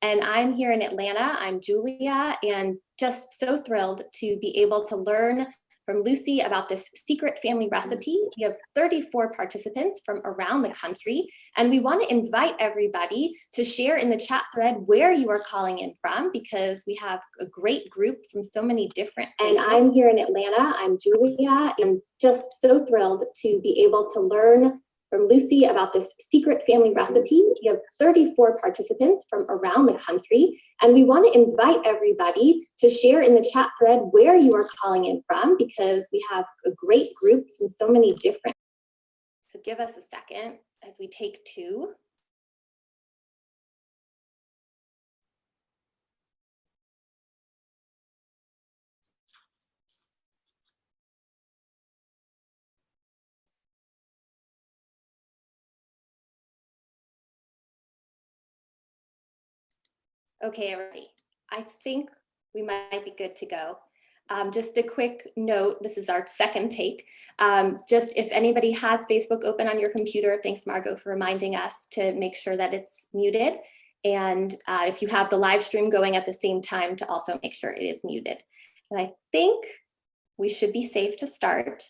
and I'm here in Atlanta. I'm Julia, and just so thrilled to be able to learn from Lucy about this secret family recipe. We have 34 participants from around the country, and we want to invite everybody to share in the chat thread where you are calling in from, because we have a great group from so many different places. And I'm here in Atlanta. I'm Julia, and just so thrilled to be able to learn from Lucy about this secret family recipe. We have 34 participants from around the country, and we want to invite everybody to share in the chat thread where you are calling in from, because we have a great group from so many different. So give us a second as we take two. Okay, everybody, I think we might be good to go. Just a quick note, this is our second take. Just if anybody has Facebook open on your computer, thanks Margot for reminding us to make sure that it's muted. And if you have the live stream going at the same time, to also make sure it is muted. And I think we should be safe to start.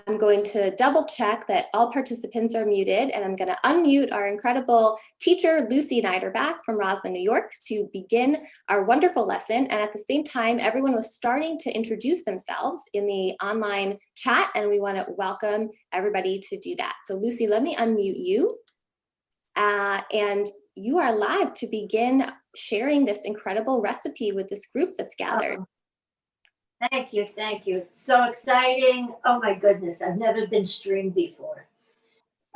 I'm going to double check that all participants are muted, and I'm going to unmute our incredible teacher, Lucy Niederbach from Roslyn, New York, to begin our wonderful lesson. And at the same time, everyone was starting to introduce themselves in the online chat, and we want to welcome everybody to do that. So Lucy, let me unmute you. And you are live to begin sharing this incredible recipe with this group that's gathered. Thank you, thank you. It's so exciting. Oh my goodness, I've never been streamed before.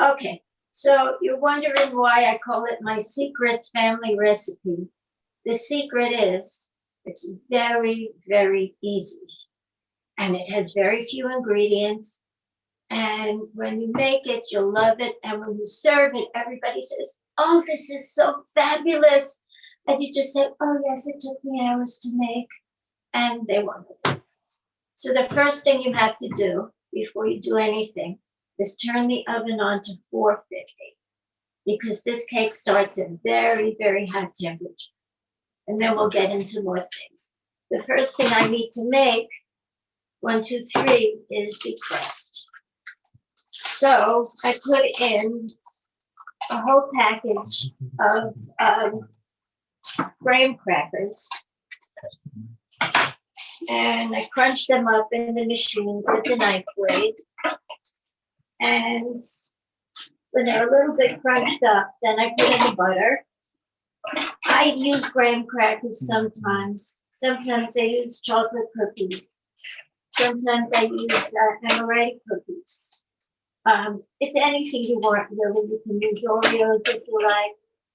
Okay, so you're wondering why I call it my secret family recipe. The secret is it's very, very easy. And it has very few ingredients. And when you make it, you'll love it. And when you serve it, everybody says, oh, this is so fabulous. And you just say, oh yes, it took me hours to make. And they want it. So the first thing you have to do before you do anything is turn the oven on to 450, because this cake starts at very, very hot temperature. And then we'll get into more things. The first thing I need to make, 1, 2, 3, is the crust. So I put in a whole package of graham crackers. And I crunched them up in the machine with the knife blade. And when they're a little bit crunched up, then I put in the butter. I use graham crackers sometimes. Sometimes I use chocolate cookies. Sometimes I use amaretto cookies. It's anything you want, really. You can use Oreos if you like,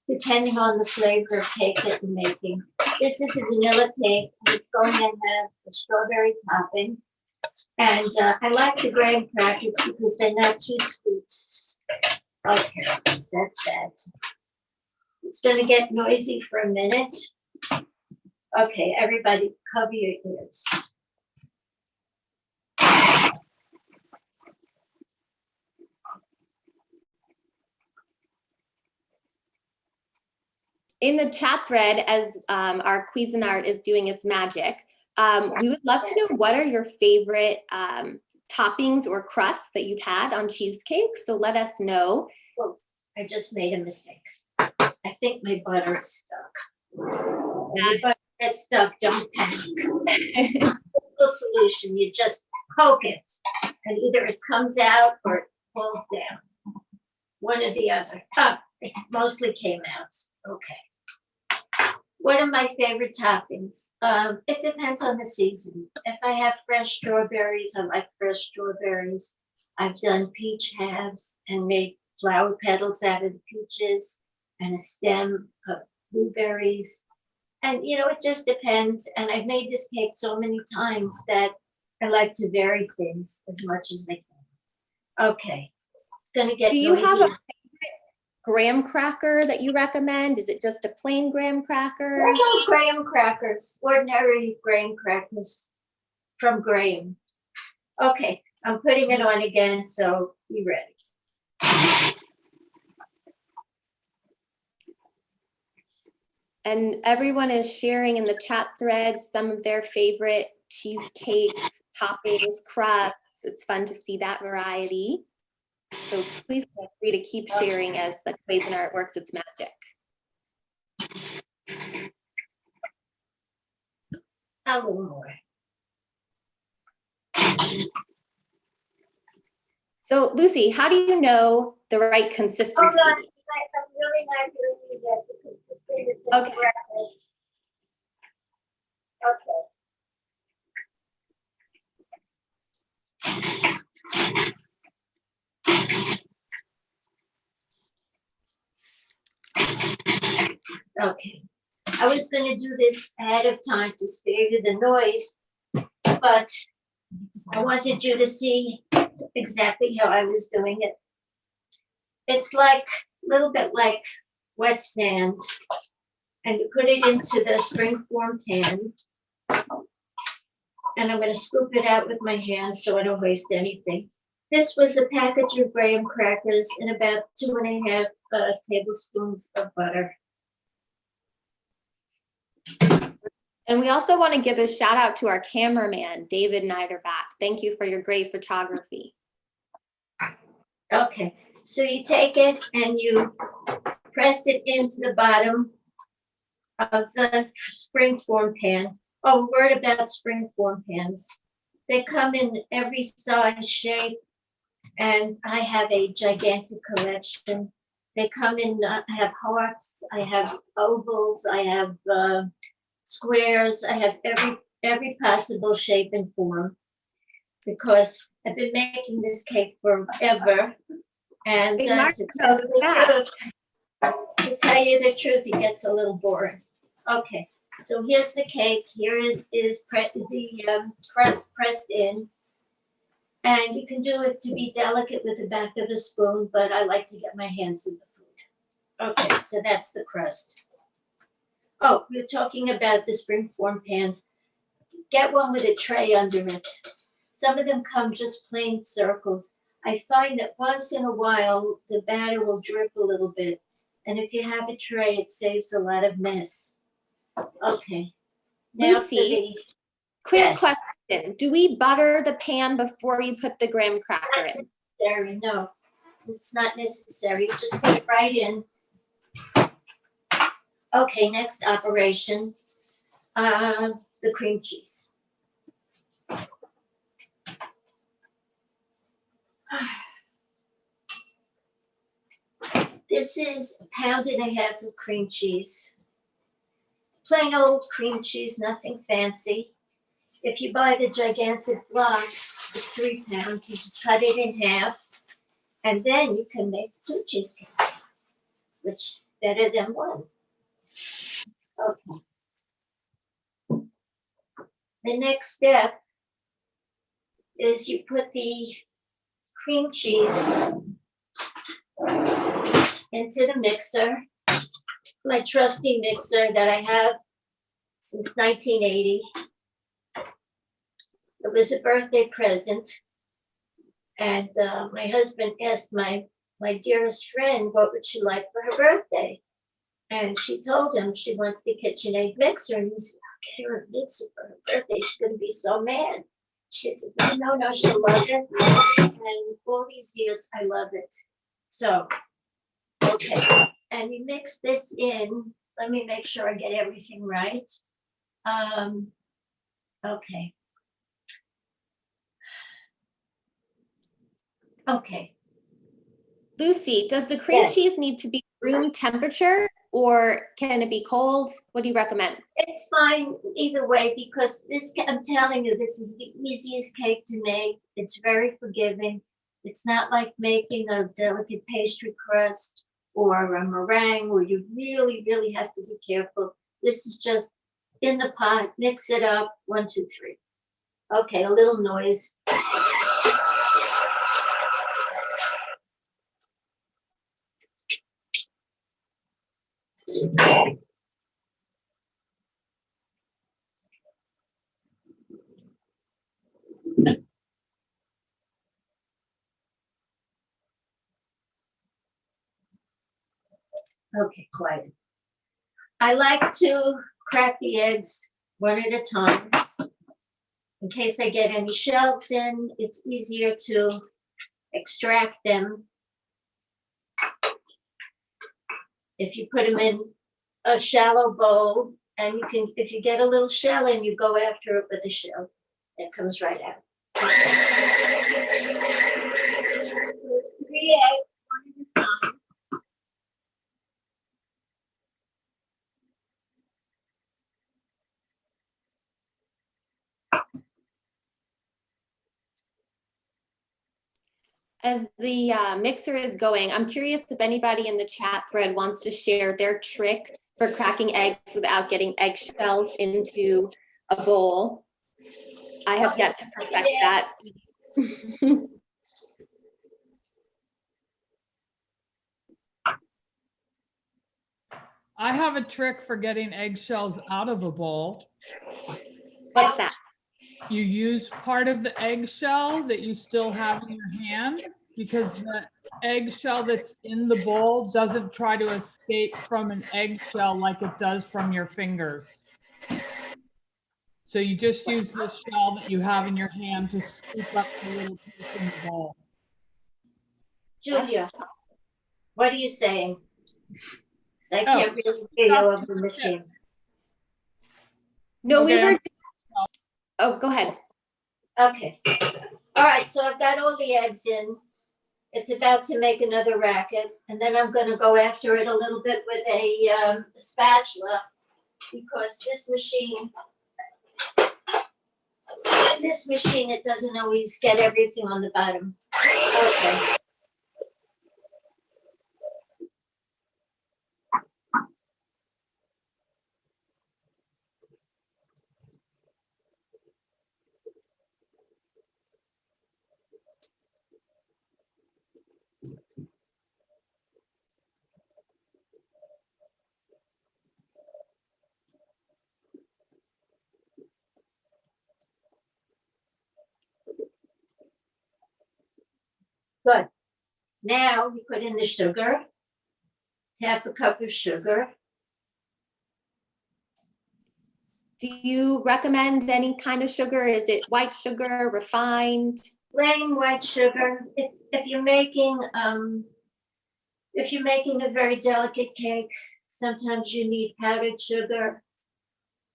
depending on the flavor of cake that you're making. This is a vanilla cake, and it's going to have a strawberry topping. And I like the graham crackers because they're not too sweet. Okay, that's that. It's going to get noisy for a minute. Okay, everybody, cover your ears. In the chat thread, as our Cuisinart is doing its magic, we would love to know what are your favorite toppings or crusts that you've had on cheesecake. So let us know. Oh, I just made a mistake. I think my butter is stuck. When your butter gets stuck, don't panic. Simple solution, you just poke it, and either it comes out or it falls down. One or the other. Oh, it mostly came out. Okay. What are my favorite toppings? It depends on the season. If I have fresh strawberries, I like fresh strawberries. I've done peach halves and made flower petals out of the peaches and a stem of blueberries. And, you know, it just depends. And I've made this cake so many times that I like to vary things as much as I can. Okay. It's going to get noisy. Do you have a graham cracker that you recommend? Is it just a plain graham cracker? Graham crackers, ordinary graham crackers from Graham. Okay, I'm putting it on again, so be ready. And everyone is sharing in the chat thread some of their favorite cheesecakes, toppings, crusts. It's fun to see that variety. So please feel free to keep sharing as the Cuisinart works its magic. A little more. So Lucy, how do you know the right consistency? Hold on, I'm really not hearing you yet because the thing is Okay. Okay. Okay. I was gonna do this ahead of time to spare you the noise, but I wanted you to see exactly how I was doing it. It's like a little bit like wet sand, and you put it into the springform pan. And I'm going to scoop it out with my hand so I don't waste anything. This was a package of graham crackers and about 2.5 tablespoons of butter. And we also want to give a shout out to our cameraman, David Niederbach. Thank you for your great photography. Okay, so you take it and you press it into the bottom of the springform pan. Oh, word about springform pans. They come in every size, shape, and I have a gigantic collection. They come in, I have hearts, I have ovals, I have squares, I have every possible shape and form, because I've been making this cake forever. And Big to Marco, tell you the yeah. truth, it gets a little boring. Okay, so here's the cake. Here is the crust pressed in. And you can do it to be delicate with the back of a spoon, but I like to get my hands in the food. Okay, so that's the crust. Oh, we're talking about the springform pans. Get one with a tray under it. Some of them come just plain circles. I find that once in a while, the batter will drip a little bit. And if you have a tray, it saves a lot of mess. Okay. Now Lucy, quick yes. question. Do we butter the pan before you put the graham cracker in? No, it's not necessary. You just put it right in. Okay, next operation, the cream cheese. This is 1.5 pounds of cream cheese. Plain old cream cheese, nothing fancy. If you buy the gigantic block, it's 3 pounds. You just cut it in half, and then you can make 2 cheesecakes, which is better than 1. Okay. The next step is you put the cream cheese into the mixer, my trusty mixer that I have since 1980. It was a birthday present, and my husband asked my dearest friend what would she like for her birthday, and she told him she wants the KitchenAid mixer, and he said, "I'll get her a mixer for her birthday. She's going to be so mad." She said, "No, she'll love it," and all these years I love it. So, okay, and you mix this in. Let me make sure I get everything right. Okay. Okay. Lucy, does the cream Yes. cheese need to be room temperature or can it be cold? What do you recommend? It's fine either way, because this, I'm telling you, this is the easiest cake to make. It's very forgiving. It's not like making a delicate pastry crust or a meringue where you really, really have to be careful. This is just in the pot, mix it up, 1, 2, 3. Okay, a little noise. Okay, quiet. I like to crack the eggs one at a time. In case I get any shells in, it's easier to extract them if you put them in a shallow bowl, and you can, if you get a little shell in, you go after it with a shell. It comes right out. 3 eggs, one at a time. As the mixer is going, I'm curious if anybody in the chat thread wants to share their trick for cracking eggs without getting eggshells into a bowl. I have yet to perfect that. I have a trick for getting eggshells out of a bowl. What's that? You use part of the eggshell that you still have in your hand, because the eggshell that's in the bowl doesn't try to escape from an eggshell like it does from your fingers. So you just use the shell that you have in your hand to scoop up the little piece in the bowl. Julia, what are you saying? 'Cause I can't really hear you over the machine. No, we Okay. were. Oh, go ahead. Okay. All right, so I've got all the eggs in. It's about to make another racket, and then I'm gonna go after it a little bit with a spatula, because this machine, it doesn't always get everything on the bottom. Okay. Good. Now you put in the sugar. It's half a cup of sugar. Do you recommend any kind of sugar? Is it white sugar, refined? Plain white sugar. It's if you're making a very delicate cake, sometimes you need powdered sugar.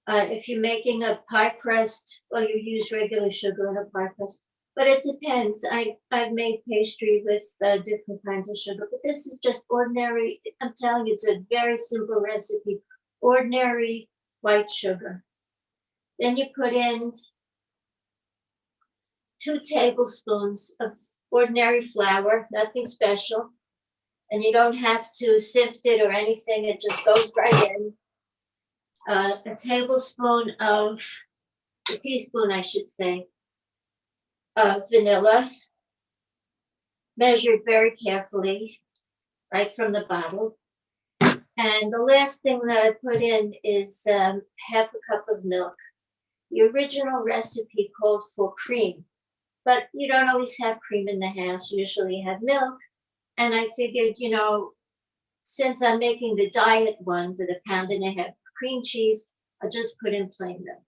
If you're making a pie crust, well, you use regular sugar in a pie crust. But it depends. I've made pastry with different kinds of sugar, but this is just ordinary. I'm telling you, it's a very simple recipe. Ordinary white sugar. Then you put in 2 tablespoons of ordinary flour, nothing special. And you don't have to sift it or anything. It just goes right in. A teaspoon, I should say, of vanilla, measured very carefully, right from the bottle. And the last thing that I put in is half a cup of milk. The original recipe called for cream, but you don't always have cream in the house. You usually have milk. And I figured, since I'm making the diet one with 1.5 pounds cream cheese, I'll just put in plain milk.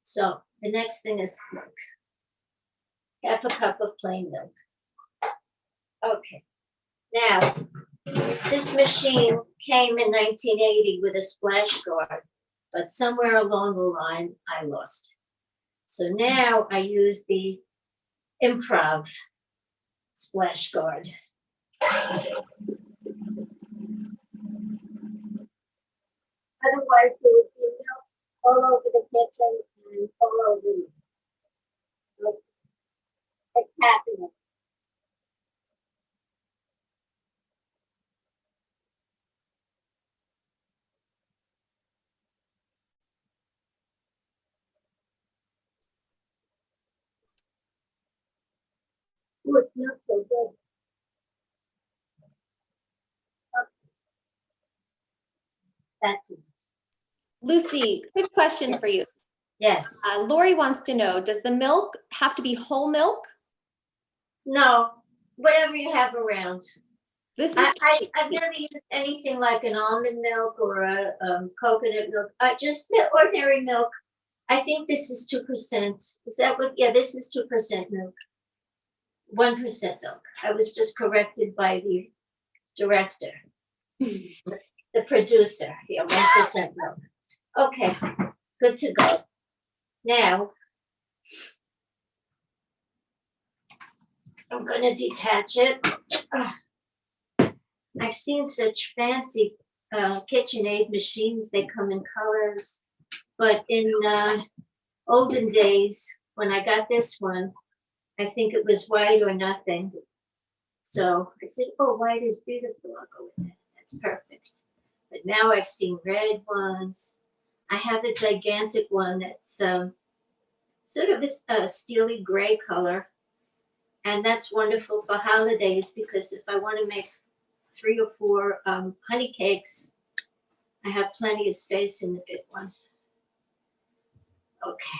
So the next thing is milk. Half a cup of plain milk. Okay. Now, this machine came in 1980 with a splash guard, but somewhere along the line, I lost it. So now I use the Improv splash guard. Otherwise, there would be milk all over the kitchen and all over me. It's happening. Oh, it's not so good. That's it. Lucy, quick question for you. Yes. Lori wants to know, does the milk have to be whole milk? No, whatever you have around. This is I've never used anything like an almond milk or a coconut milk. Just ordinary milk. I think this is 2%. Is that what? Yeah, this is 2% milk. 1% milk. I was just corrected by the director, the producer. Yeah, 1% milk. Okay, good to go. Now, I'm gonna detach it. I've seen such fancy KitchenAid machines. They come in colors. But in olden days, when I got this one, I think it was white or nothing. So I said, oh, white is beautiful. I'll go with it. That's perfect. But now I've seen red ones. I have a gigantic one that's sort of a steely gray color. And that's wonderful for holidays because if I want to make 3 or 4 honey cakes, I have plenty of space in the big one. Okay.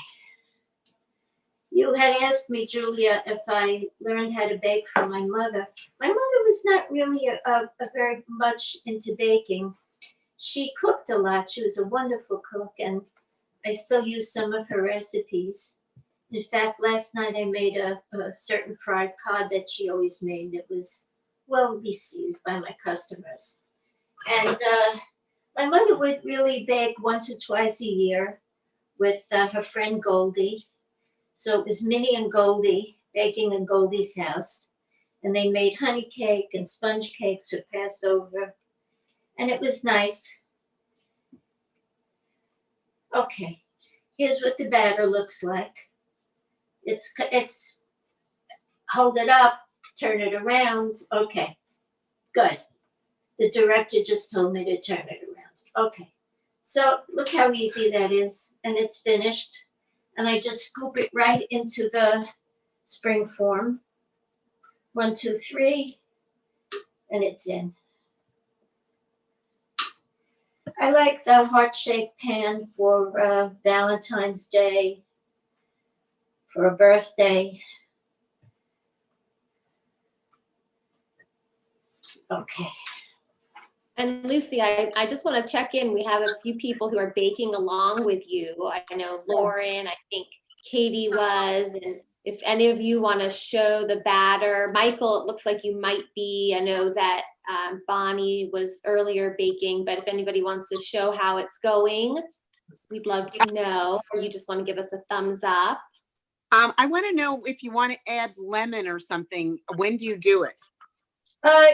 You had asked me, Julia, if I learned how to bake from my mother. My mother was not really a very much into baking. She cooked a lot. She was a wonderful cook, and I still use some of her recipes. In fact, last night I made a certain fried cod that she always made. It was well received by my customers. And my mother would really bake once or twice a year with her friend Goldie. So it was Minnie and Goldie baking in Goldie's house. And they made honey cake and sponge cakes for Passover. And it was nice. Okay, here's what the batter looks like. It's hold it up, turn it around. Okay, good. The director just told me to turn it around. Okay, so look how easy that is. And it's finished. And I just scoop it right into the spring form. 1, 2, 3, and it's in. I like the heart-shaped pan for Valentine's Day, for a birthday. Okay. And Lucy, I just want to check in. We have a few people who are baking along with you. I know Lauren, I think Katie was, and if any of you want to show the batter. Michael, it looks like you might be. I know that Bonnie was earlier baking, but if anybody wants to show how it's going, we'd love to know, or you just want to give us a thumbs up. I want to know if you want to add lemon or something. When do you do it?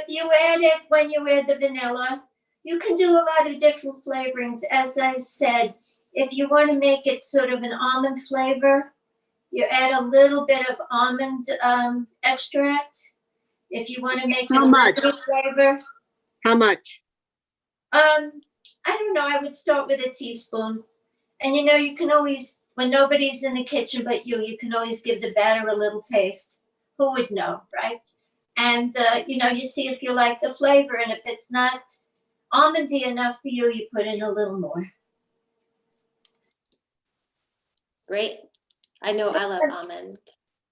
You add it when you add the vanilla. You can do a lot of different flavorings. As I said, if you want to make it sort of an almond flavor, you add a little bit of almond extract. If you want to make it How a much? liquid flavor, How much? I don't know. I would start with a teaspoon. And you know, you can always, when nobody's in the kitchen but you can always give the batter a little taste. Who would know, right? And you know, you see if you like the flavor, and if it's not almondy enough for you, you put in a little more. Great. I know I love almond.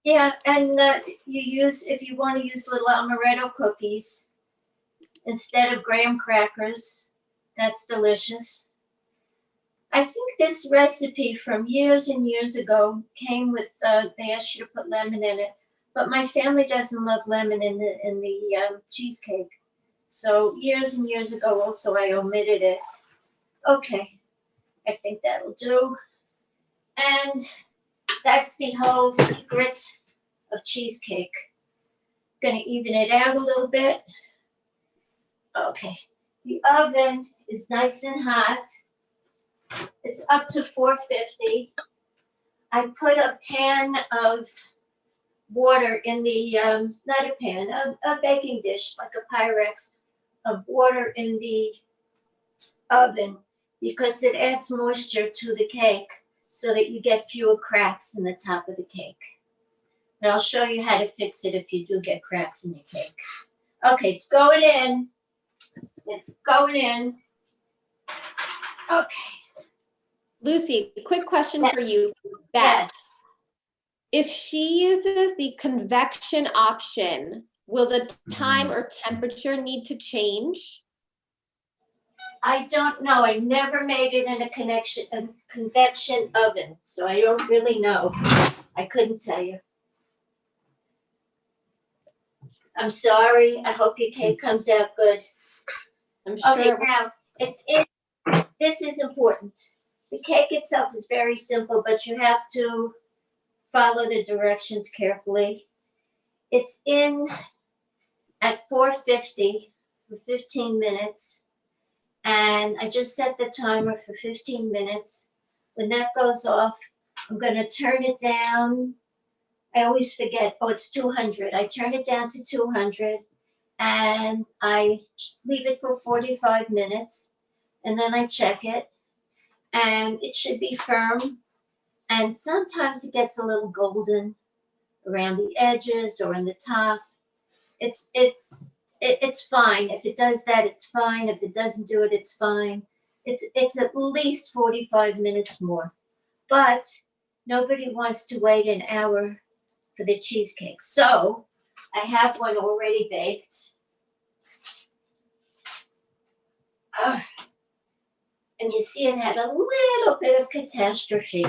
Yeah, and you use, if you want to use little amaretto cookies instead of graham crackers, that's delicious. I think this recipe from years and years ago came with, they asked you to put lemon in it, but my family doesn't love lemon in the cheesecake. So years and years ago also I omitted it. Okay, I think that'll do. And that's the whole secret of cheesecake. Gonna even it out a little bit. Okay, the oven is nice and hot. It's up to 450. I put a pan of water in the, not a pan, a baking dish, like a Pyrex, of water in the oven because it adds moisture to the cake so that you get fewer cracks in the top of the cake. And I'll show you how to fix it if you do get cracks in your cake. Okay, it's going in. It's going in. Okay. Lucy, quick question for you, Beth. Yes. If she uses the convection option, Will the time or temperature need to change? I don't know. I never made it in a convection oven, so I don't really know. I couldn't tell you. I'm sorry. I hope your cake comes out good. I'm sure. Okay, now this is important. The cake itself is very simple, but you have to follow the directions carefully. It's in at 450 for 15 minutes. And I just set the timer for 15 minutes. When that goes off, I'm going to turn it down. I always forget. Oh, it's 200. I turn it down to 200 and I leave it for 45 minutes. And then I check it and it should be firm. And sometimes it gets a little golden around the edges or in the top. It's fine. If it does that, it's fine. If it doesn't do it, it's fine. It's at least 45 minutes more. But nobody wants to wait an hour for the cheesecake. So I have one already baked. And you see it had a little bit of catastrophe,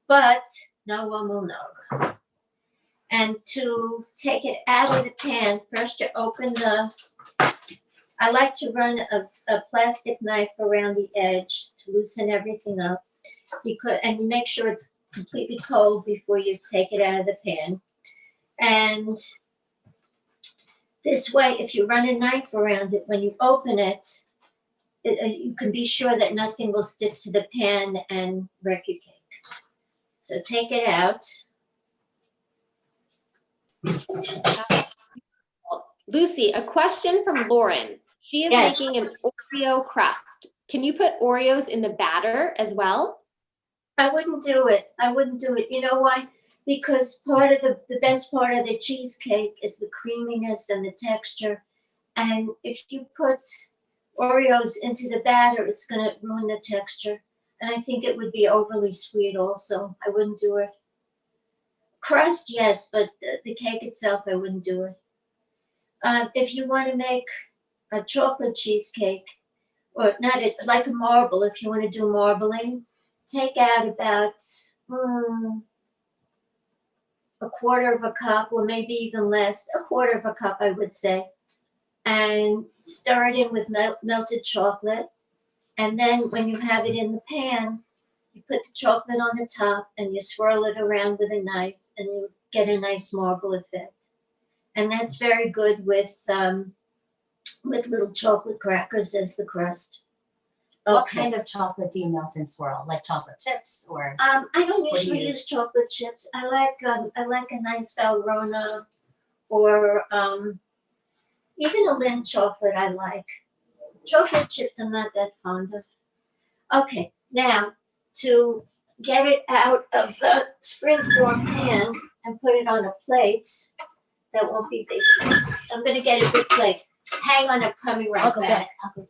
but no one will know. And to take it out of the pan, first you open I like to run a plastic knife around the edge to loosen everything up. And you make sure it's completely cold before you take it out of the pan. And this way, if you run a knife around it, when you open it, you can be sure that nothing will stick to the pan and wreck your cake. So take it out. Lucy, a question from Lauren. She is Yes. making an Oreo crust. Can you put Oreos in the batter as well? I wouldn't do it. You know why? Because part of the best part of the cheesecake is the creaminess and the texture. And if you put Oreos into the batter, it's going to ruin the texture. And I think it would be overly sweet also. I wouldn't do it. Crust, yes, but the cake itself, I wouldn't do it. If you want to make a chocolate cheesecake, or not like a marble, if you want to do marbling, take out about a quarter of a cup, or maybe even less, a quarter of a cup, I would say, and stir it in with melted chocolate. And then when you have it in the pan, you put the chocolate on the top and you swirl it around with a knife and you get a nice marble effect. And that's very good with little chocolate crackers as the crust. What kind of chocolate do you melt and swirl? Like chocolate chips or? I don't What do you usually use chocolate chips. I like a nice Valrhona or even a Lindt chocolate I like. Chocolate chips I'm not that fond of. Okay, now to get it out of the springform pan and put it on a plate that won't be big. I'm going to get a big plate. Hang on, I'm coming right back. Okay.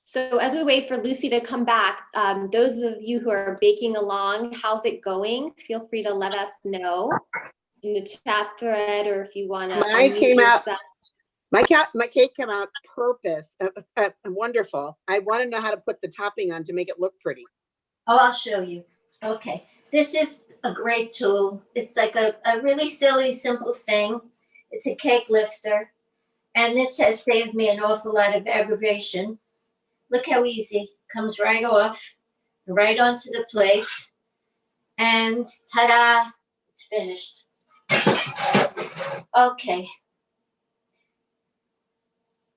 So as we wait for Lucy to come back, those of you who are baking along, how's it going? Feel free to let us know in the chat thread, or if you want to. Mine came out. My cake came out wonderful. I want to know how to put the topping on to make it look pretty. Oh, I'll show you. Okay, this is a great tool. It's like a really silly, simple thing. It's a cake lifter, and this has saved me an awful lot of aggravation. Look how easy. Comes right off, right onto the plate, and ta-da, it's finished. Okay.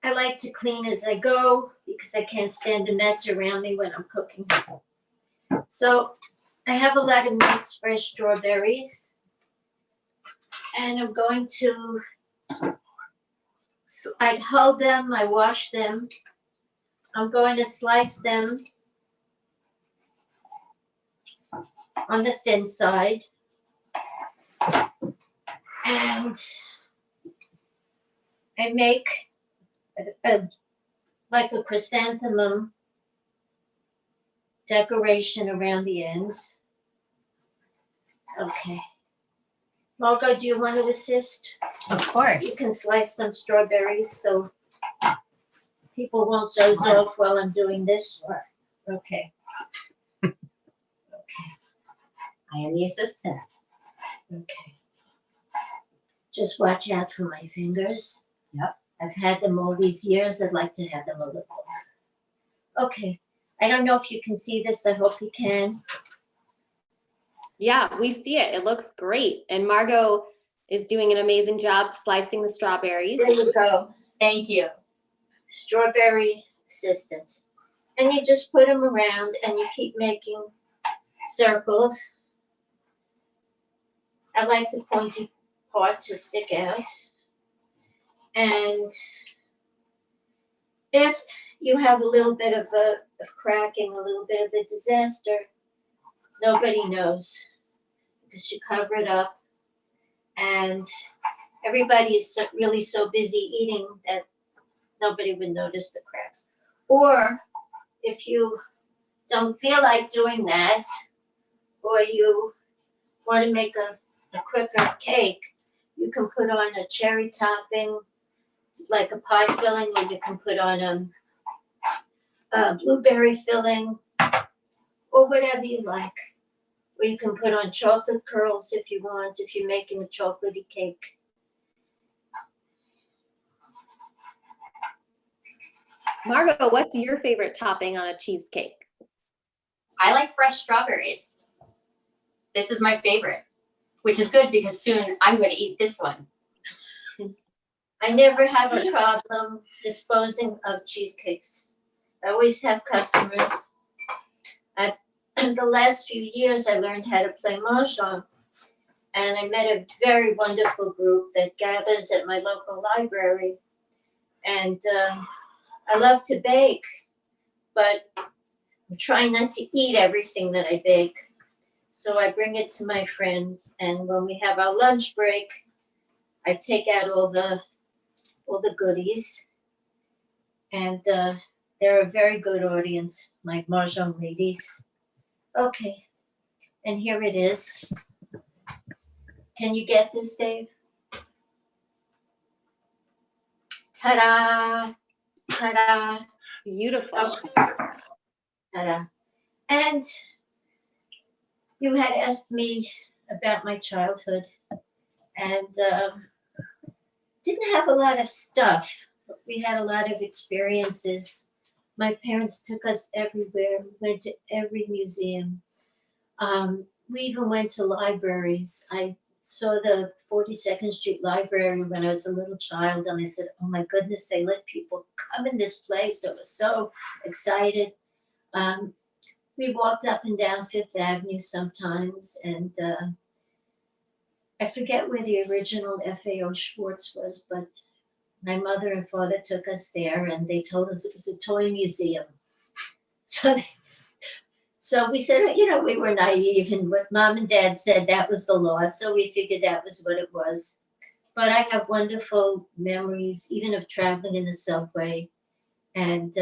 I like to clean as I go because I can't stand a mess around me when I'm cooking. So I have a lot of nice fresh strawberries, and I'm going to, I hull them, I wash them. I'm going to slice them on the thin side. And I make like a chrysanthemum decoration around the ends. Okay. Margot, do you want to assist? Of You course. can slice some strawberries so people won't doze off while I'm doing this. Okay. Okay. I am the assistant. Okay. Just watch out for my fingers. Yep. I've had them all these years. I'd like to have them a little longer. Okay. I don't know if you can see this. I hope you can. Yeah, we see it. It looks great. And Margot is doing an amazing job slicing the strawberries. There you go. Thank you. Strawberry assistant. And you just put them around and you keep making circles. I like the pointy part to stick out. And if you have a little bit of cracking, a little bit of a disaster, nobody knows because you cover it up and everybody is really so busy eating that nobody would notice the cracks. Or if you don't feel like doing that, or you want to make a quicker cake, you can put on a cherry topping, like a pie filling, or you can put on a blueberry filling, or whatever you like. Or you can put on chocolate curls if you want, if you're making a chocolatey cake. Margot, what's your favorite topping on a cheesecake? I like fresh strawberries. This is my favorite, which is good because soon I'm going to eat this one. I never have a problem disposing of cheesecakes. I always have customers. In the last few years, I learned how to play mahjong, and I met a very wonderful group that gathers at my local library. And I love to bake, but I'm trying not to eat everything that I bake. So I bring it to my friends, and when we have our lunch break, I take out all the goodies. And they're a very good audience, my mahjong ladies. Okay, and here it is. Can you get this, Dave? Ta-da! Ta-da! Beautiful. Okay. Ta-da! And you had asked me about my childhood, and didn't have a lot of stuff, but we had a lot of experiences. My parents took us everywhere. We went to every museum. We even went to libraries. I saw the 42nd Street Library when I was a little child, and I said, oh my goodness, they let people come in this place. I was so excited. We walked up and down Fifth Avenue sometimes, and I forget where the original FAO Schwartz was, but my mother and father took us there, and they told us it was a toy museum. So we said, we were naive, and what mom and dad said, that was the law. So we figured that was what it was. But I have wonderful memories, even of traveling in the subway, and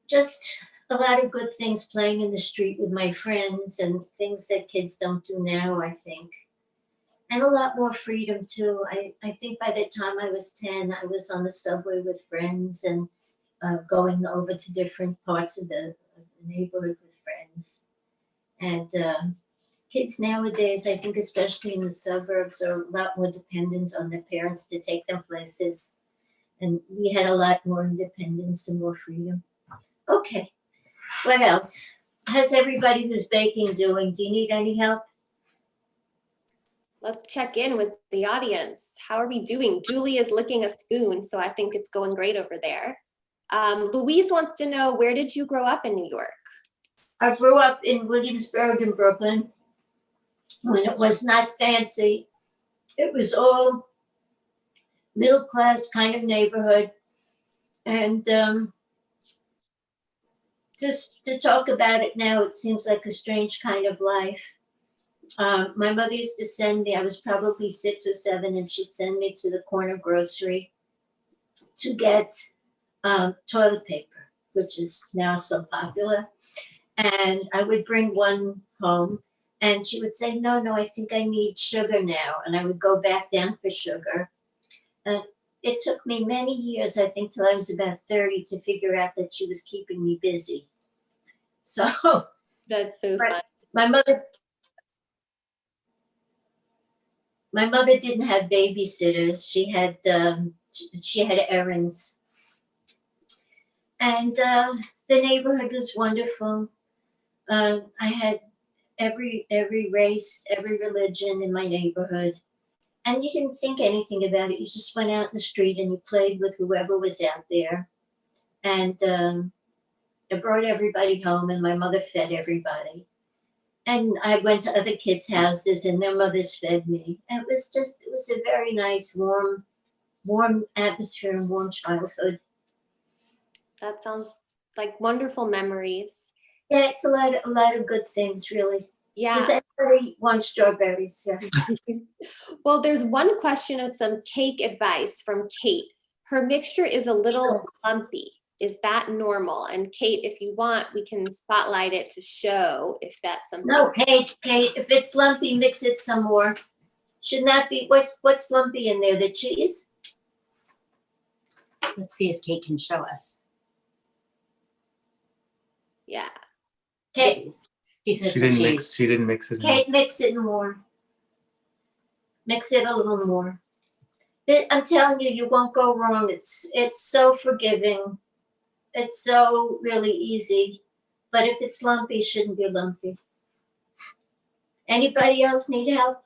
just a lot of good things playing in the street with my friends, and things that kids don't do now, I think. And a lot more freedom too. I think by the time I was 10, I was on the subway with friends and going over to different parts of the neighborhood with friends. And kids nowadays, I think especially in the suburbs, are a lot more dependent on their parents to take them places. And we had a lot more independence and more freedom. Okay, what else? How's everybody who's baking doing? Do you need any help? Let's check in with the audience. How are we doing? Julie is licking a spoon, so I think it's going great over there. Louise wants to know, where did you grow up in New York? I grew up in Williamsburg in Brooklyn when it was not fancy. It was all middle class kind of neighborhood. And just to talk about it now, it seems like a strange kind of life. My mother used to send me, I was probably 6 or 7, and she'd send me to the corner grocery to get toilet paper, which is now so popular. And I would bring one home, and she would say, no, no, I think I need sugar now. And I would go back down for sugar. And it took me many years, I think till I was about 30, to figure out that she was keeping me busy. So That's so Right. fun. my mother didn't have babysitters. She had errands. And the neighborhood was wonderful. I had every race, every religion in my neighborhood. And you didn't think anything about it. You just went out in the street and you played with whoever was out there. And I brought everybody home, and my mother fed everybody. And I went to other kids' houses, and their mothers fed me. And it was a very nice, warm atmosphere and warm childhood. That sounds like wonderful memories. Yeah, it's a lot of good things, really. Yeah. Does everybody want strawberries? Yeah. Well, there's one question of some cake advice from Kate. Her mixture is a little lumpy. Is that normal? And Kate, if you want, we can spotlight it to show if that's something. No, Kate, if it's lumpy, mix it some more. Should not be. What's lumpy in there? The cheese? Let's see if Kate can show us. Yeah. Kate, She said She the didn't cheese. mix. She didn't mix it. Kate, mix it more. Mix it a little more. I'm telling you, you won't go wrong. It's so forgiving. It's so really easy. But if it's lumpy, it shouldn't be lumpy. Anybody else need help?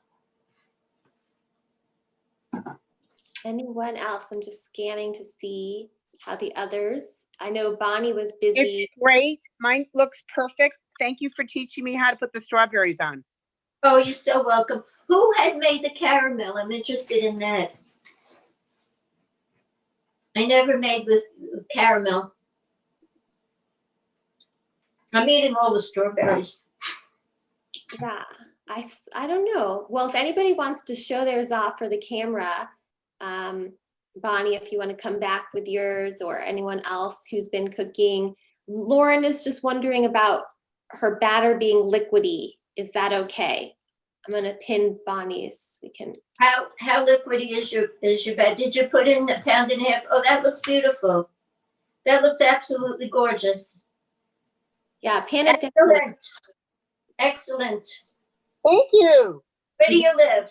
Anyone else? I'm just scanning to see how the others. I know Bonnie was busy. It's great. Mine looks perfect. Thank you for teaching me how to put the strawberries on. Oh, you're so welcome. Who had made the caramel? I'm interested in that. I never made with caramel. I'm eating all the strawberries. Yeah, I don't know. Well, if anybody wants to show theirs off for the camera, Bonnie, if you want to come back with yours, or anyone else who's been cooking. Lauren is just wondering about her batter being liquidy. Is that okay? I'm gonna pin Bonnie's. We can. How liquidy is your batter? Did you put in 1.5 pounds? Oh, that looks beautiful. That looks absolutely gorgeous. Yeah, pan it down. Excellent. Excellent. Thank you. Where do you live?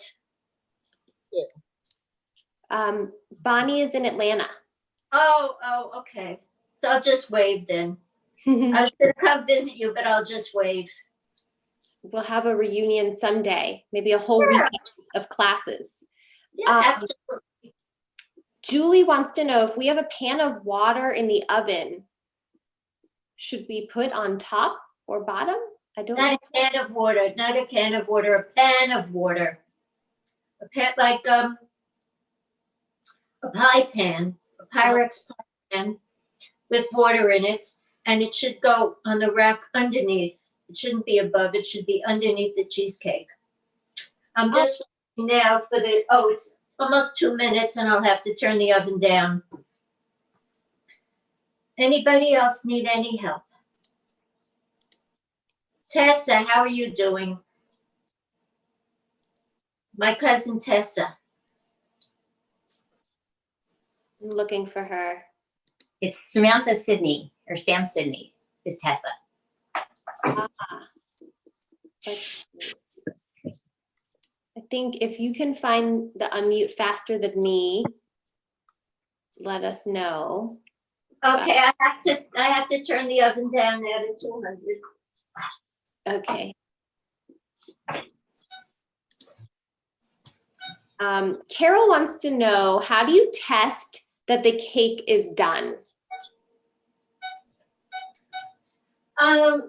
Bonnie is in Atlanta. Oh, okay. So I'll just wave then. I was gonna come visit you, but I'll just wave. We'll have a reunion someday, maybe a whole weekend of classes. Yeah, absolutely. Julie wants to know if we have a pan of water in the oven, should we put on top or bottom? I don't know. Not a can of water, not a can of water, a pan of water. A pan like a pie pan, a Pyrex pie pan with water in it, and it should go on the rack underneath. It shouldn't be above, it should be underneath the cheesecake. I'm just waiting now for it's almost 2 minutes and I'll have to turn the oven down. Anybody else need any help? Tessa, how are you doing? My cousin Tessa. I'm looking for her. It's Samantha Sidney, or Sam Sidney is Tessa. Let's see. I think if you can find the unmute faster than me, let us know. Okay, I have to turn the oven down now to 200. Okay. Carol wants to know, how do you test that the cake is done?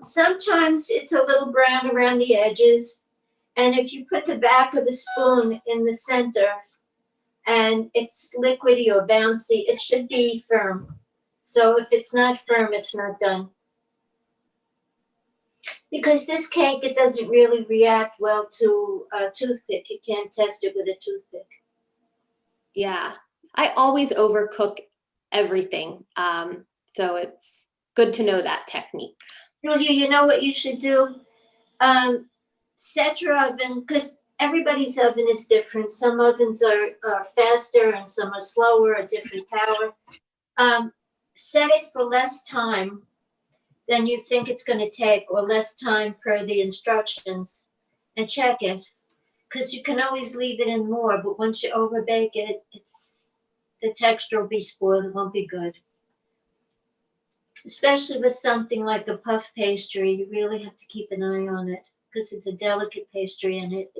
Sometimes it's a little brown around the edges. And if you put the back of the spoon in the center and it's liquidy or bouncy, it should be firm. So if it's not firm, it's not done. Because this cake, it doesn't really react well to a toothpick. You can't test it with a toothpick. Yeah, I always overcook everything. So it's good to know that technique. Julia, you know what you should do? Set your oven, because everybody's oven is different. Some ovens are faster and some are slower, a different power. Set it for less time than you think it's going to take, or less time per the instructions, and check it. Because you can always leave it in more, but once you overbake it, the texture will be spoiled. It won't be good. Especially with something like a puff pastry, you really have to keep an eye on it because it's a delicate pastry and it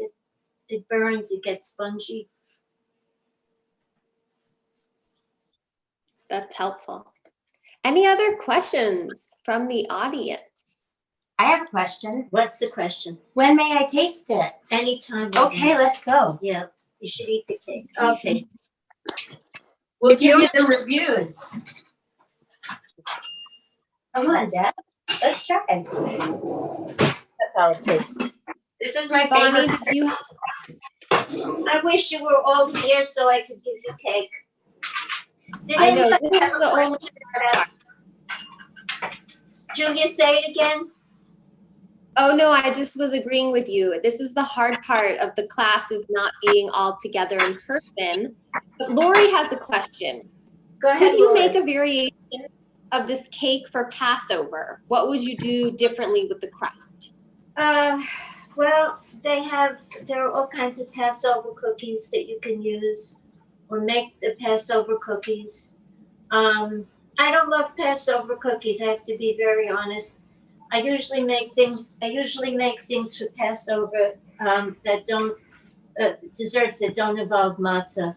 burns, it gets spongy. That's helpful. Any other questions from the audience? I have a question. What's the question? When may I taste it? Anytime. Okay, let's go. Yeah, you should eat the cake. Okay. We'll If you give you the reviews. Come on, Deb. Let's try. That's how it tastes. This is my Bonnie, favorite. did you? I wish you were all here so I could give you cake. Did I know, anybody this have is a the only question? Julia, say it again. Oh no, I just was agreeing with you. This is the hard part of the classes not being all together in person. But Lori has a question. Go ahead, Could you Laura. make a variation of this cake for Passover? What would you do differently with the crust? Well, there are all kinds of Passover cookies that you can use, or make the Passover cookies. I don't love Passover cookies. I have to be very honest. I usually make things for Passover that don't desserts that don't involve matzah.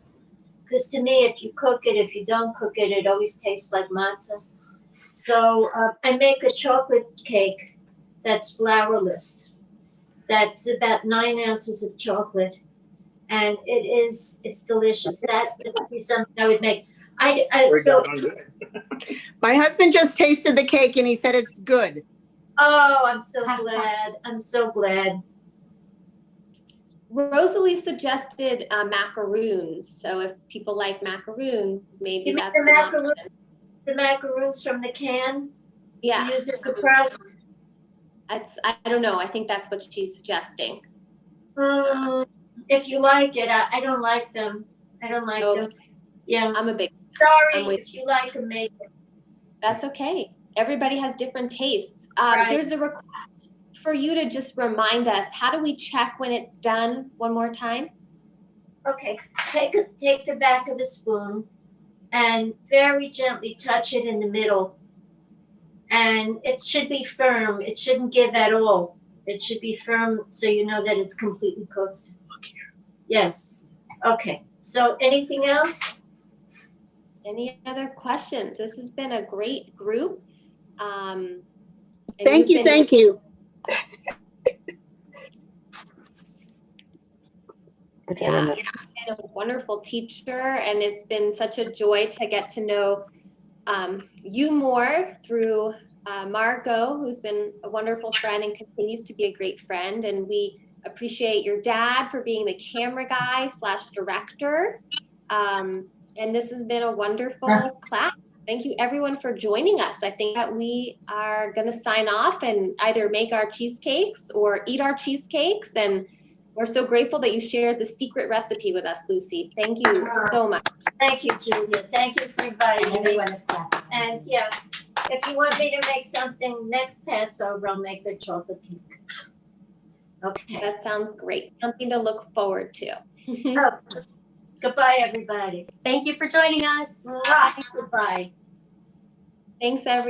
Because to me, if you cook it, if you don't cook it, it always tastes like matzah. So I make a chocolate cake that's flourless. That's about 9 ounces of chocolate, and it's delicious. That would be something I would make. My husband just tasted the cake and he said it's good. Oh, I'm so glad. I'm so glad. Rosalie suggested macaroons. So if people like macaroons, maybe You mean that's an option. the macaroons from the can? Yeah, To use it for crust? I don't know. I think that's what she's suggesting. If you like it, I don't like them. I don't like them. Yeah. I'm a big. Sorry, if you like them, make it. That's okay. Everybody has different tastes. Right. There's a request for you to just remind us. How do we check when it's done? One more time. Okay. Take the back of a spoon and very gently touch it in the middle. And it should be firm. It shouldn't give at all. It should be firm so you know that it's completely cooked. Yes. Okay. So anything else? Any other questions? This has been a great group. Thank you. Thank you. Yeah, you've been a wonderful teacher, and it's been such a joy to get to know you more through Margot, who's been a wonderful friend and continues to be a great friend. And we appreciate your dad for being the camera guy / director. And this has been a wonderful class. Thank you everyone for joining us. I think that we are going to sign off and either make our cheesecakes or eat our cheesecakes. And we're so grateful that you shared the secret recipe with us, Lucy. Thank you so much. Thank you, Julia. Thank you for inviting me. Everyone is clapping. And yeah, if you want me to make something next Passover, I'll make the chocolate cake. Okay. That sounds great. Something to look forward to. Oh, goodbye, everybody. Thank you for joining us. Goodbye. Thanks, everyone.